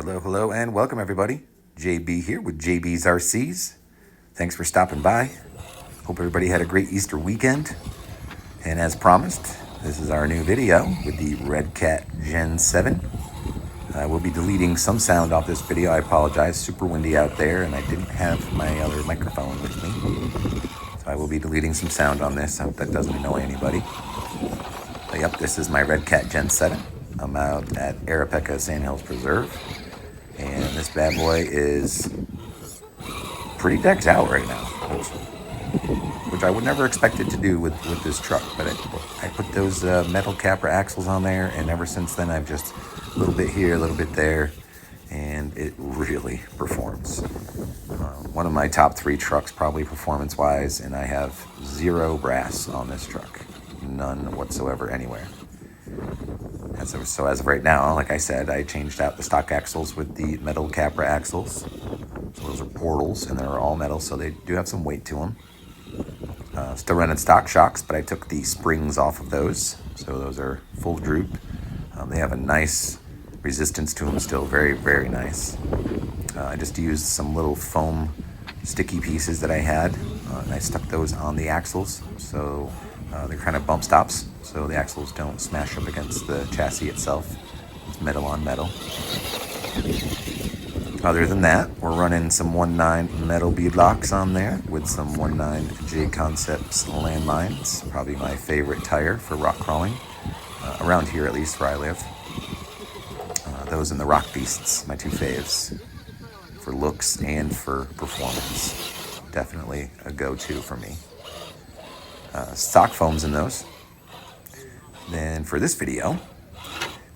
Hello, hello, and welcome everybody. JB here with JB's RCs. Thanks for stopping by. Hope everybody had a great Easter weekend. And as promised, this is our new video with the Redcat Gen7. I will be deleting some sound off this video. I apologize, super windy out there, and I didn't have my other microphone with me. So I will be deleting some sound on this. I hope that doesn't annoy anybody. But yep, this is my Redcat Gen7. I'm out at Arapeka Sandhills Preserve. And this bad boy is pretty decked out right now, which I would never expect it to do with this truck. But I put those metal Capra axles on there, and ever since then I've just a little bit here, a little bit there, and it really performs. One of my top 3 trucks, probably performance-wise, and I have 0 brass on this truck. None whatsoever anywhere. So as of right now, like I said, I changed out the stock axles with the metal Capra axles. So those are portals, and they're all metal, so they do have some weight to them. Still running stock shocks, but I took the springs off of those, so those are full droop. They have a nice resistance to them still, very, very nice. I just used some little foam sticky pieces that I had, and I stuck those on the axles, so they're kind of bump stops, so the axles don't smash up against the chassis itself. It's metal on metal. Other than that, we're running some 1.9 metal beadlocks on there with some 1.9 Jconcepts landmines. Probably my favorite tire for rock crawling, around here at least where I live. Those and the Rock Beasts, my 2 faves, for looks and for performance. Definitely a go-to for me. Stock foams in those. Then for this video,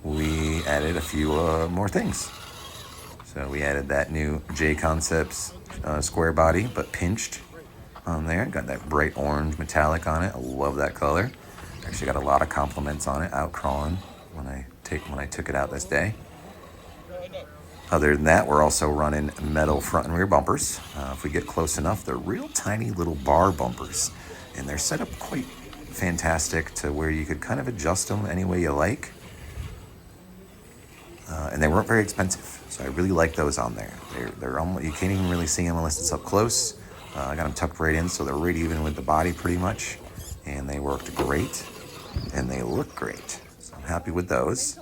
we added a few more things. So we added that new Jconcepts square body, but pinched on there. Got that bright orange metallic on it. I love that color. Actually got a lot of compliments on it out crawling when I took it out this day. Other than that, we're also running metal front and rear bumpers. If we get close enough, they're real tiny little bar bumpers. And they're set up quite fantastic to where you could kind of adjust them any way you like. And they weren't very expensive, so I really like those on there. They're almost, you can't even really see them unless it's up close. I got them tucked right in, so they're right even with the body pretty much. And they worked great, and they look great. So I'm happy with those.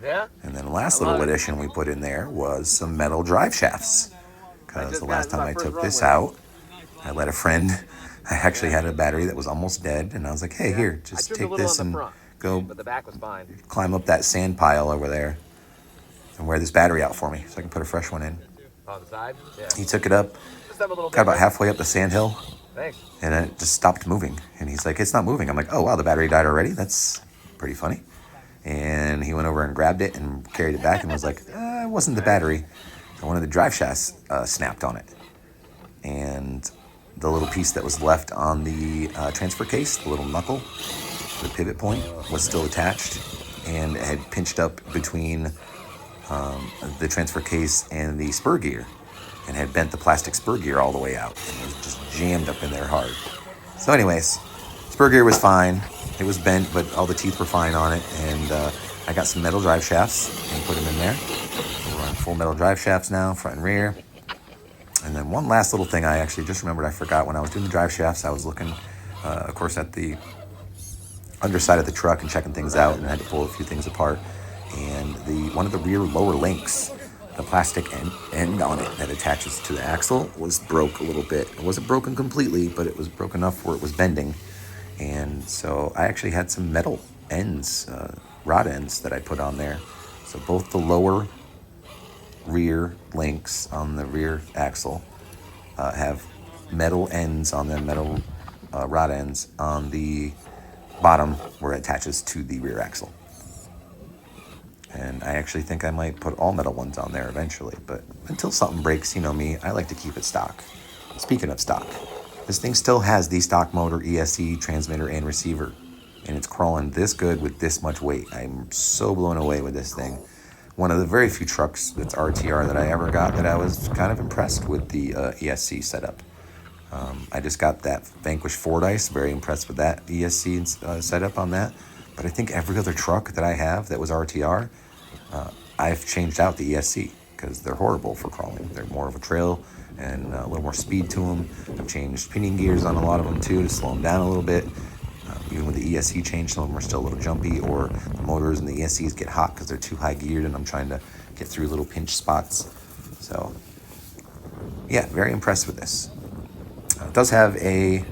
Yeah. And then the last little addition we put in there was some metal drive shafts. Because the last time I took this out, I let a friend... I actually had a battery that was almost dead, and I was like, hey, here, just take this and go but the back was fine. climb up that sand pile over there and wear this battery out for me so I can put a fresh one in. On the side? Yeah. He took it up, Just have a little got about halfway up the sand hill, Thanks. and then it just stopped moving. And he's like, it's not moving. I'm like, oh, wow, the battery died already? That's pretty funny. And he went over and grabbed it and carried it back and was like, it wasn't the battery. One of the drive shafts snapped on it. And the little piece that was left on the transfer case, the little knuckle, the pivot point, was still attached and had pinched up between the transfer case and the spur gear and had bent the plastic spur gear all the way out and was just jammed up in there hard. So anyways, spur gear was fine. It was bent, but all the teeth were fine on it, and I got some metal drive shafts and put them in there. So we're on full metal drive shafts now, front and rear. And then one last little thing I actually just remembered I forgot when I was doing the drive shafts. I was looking, of course, at the underside of the truck and checking things out, and I had to pull a few things apart. And one of the rear lower links, the plastic end on it that attaches to the axle, was broke a little bit. It wasn't broken completely, but it was broken enough where it was bending. And so I actually had some metal ends, rod ends that I put on there. So both the lower rear links on the rear axle have metal ends on them, metal rod ends on the bottom where it attaches to the rear axle. And I actually think I might put all metal ones on there eventually, but until something breaks, you know me, I like to keep it stock. Speaking of stock, this thing still has the stock motor, ESC, transmitter, and receiver, and it's crawling this good with this much weight. I'm so blown away with this thing. One of the very few trucks that's RTR that I ever got that I was kind of impressed with the ESC setup. I just got that Vanquish Fordyce, very impressed with that ESC setup on that. But I think every other truck that I have that was RTR, I've changed out the ESC. because they're horrible for crawling. They're more of a trail and a little more speed to them. I've changed pinion gears on a lot of them too to slow them down a little bit. Even with the ESC change, some of them are still a little jumpy, or the motors and the ESCs get hot because they're too high geared and I'm trying to get through little pinch spots. So yeah, very impressed with this. It does have a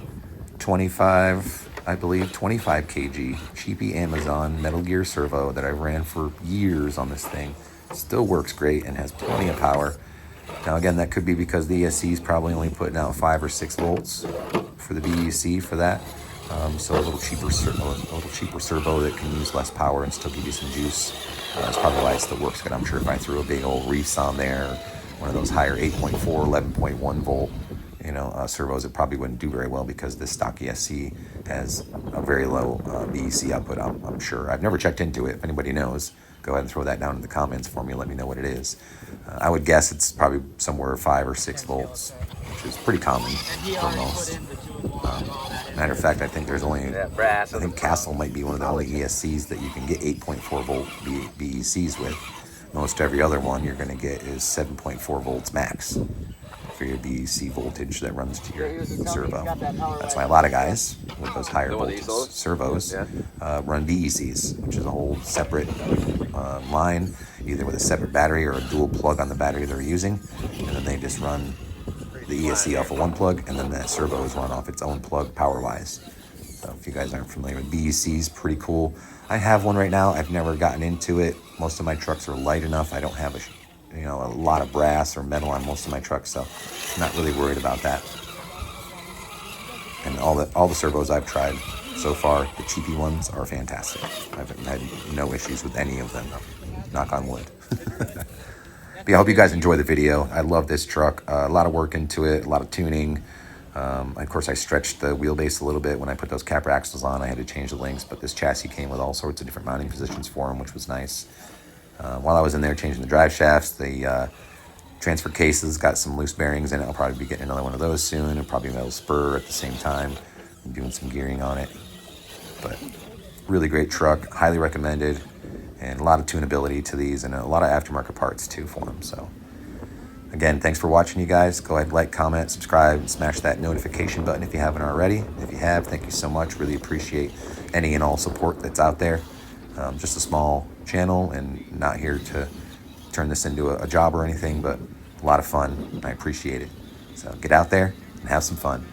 25 kg cheapy Amazon Metal Gear Servo that I ran for years on this thing. Still works great and has plenty of power. Now again, that could be because the ESC is probably only putting out 5 or 6 volts for the BEC for that. So a little cheaper servo that can use less power and still give you some juice. That's probably why it still works good. I'm sure if I threw a big old Reefs on there, one of those higher 8.4, 11.1 volt, servos, it probably wouldn't do very well because this stock ESC has a very low BEC output, I'm sure. I've never checked into it. If anybody knows, go ahead and throw that down in the comments for me. Let me know what it is. I would guess it's probably somewhere 5 or 6 volts, which is pretty common for most. Matter of fact, I think there's only, I think Castle might be one of the only ESCs that you can get 8.4 volt BECs with. Most every other one you're going to get is 7.4 volts max for your BEC voltage that runs to your servo. That's why a lot of guys with those higher voltage servos run BECs, which is a whole separate line, either with a separate battery or a dual plug on the battery they're using, and then they just run the ESC off of one plug, and then that servo is run off its own plug power-wise. So if you guys aren't familiar with BECs, pretty cool. I have one right now. I've never gotten into it. Most of my trucks are light enough. I don't have a lot of brass or metal on most of my trucks, so I'm not really worried about that. And all the servos I've tried so far, the cheapy ones, are fantastic. I've had no issues with any of them. Knock on wood. But yeah, I hope you guys enjoy the video. I love this truck. A lot of work into it, a lot of tuning. Of course, I stretched the wheelbase a little bit. When I put those Capra axles on, I had to change the links, but this chassis came with all sorts of different mounting positions for them, which was nice. While I was in there changing the drive shafts, the transfer cases got some loose bearings in it. I'll probably be getting another one of those soon, and probably a metal spur at the same time. I'm doing some gearing on it. But really great truck, highly recommended. And a lot of tunability to these, and a lot of aftermarket parts too for them. So again, thanks for watching, you guys. Go ahead, like, comment, subscribe, and smash that notification button if you haven't already. If you have, thank you so much. Really appreciate any and all support that's out there. Just a small channel and not here to turn this into a job or anything, but a lot of fun. I appreciate it. So get out there and have some fun.